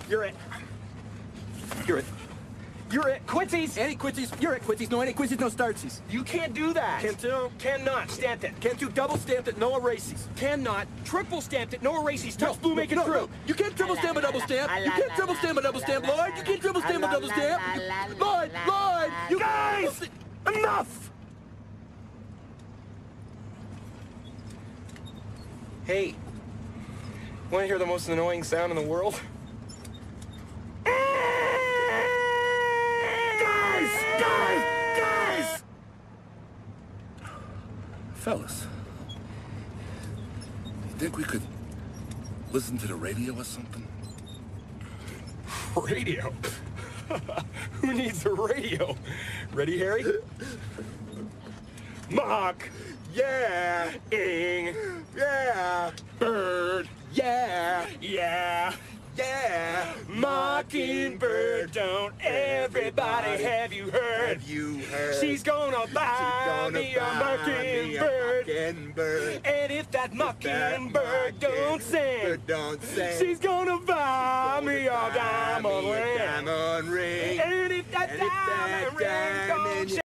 You're it. You're it. You're it. Quincy's. Any quincies? You're it, quincies. No any quincies, no startsies. You can't do that. Can't do? Cannot. Stamped it. Can't do double stamped it, no erases. Cannot. Triple stamped it. No erases. Touch blue, make it true. You can't triple stamp a double stamp. You can't triple stamp a double stamp, Lloyd. You can't triple stamp a double stamp. Lloyd, you guys! Enough! Hey, want to hear the most annoying sound in the world? Guys! Fellas, you think we could listen to the radio or something? Radio? Who needs a radio? Ready, Harry? Mock. Yeah. Ing. Yeah. Bird. Yeah. Yeah. Yeah. Mockingbird. Don't everybody have you heard? Have you heard? She's gonna buy me a mockingbird. And if that mockingbird don't sing, she's gonna buy me a diamond ring. Diamond ring. And if that diamond ring don't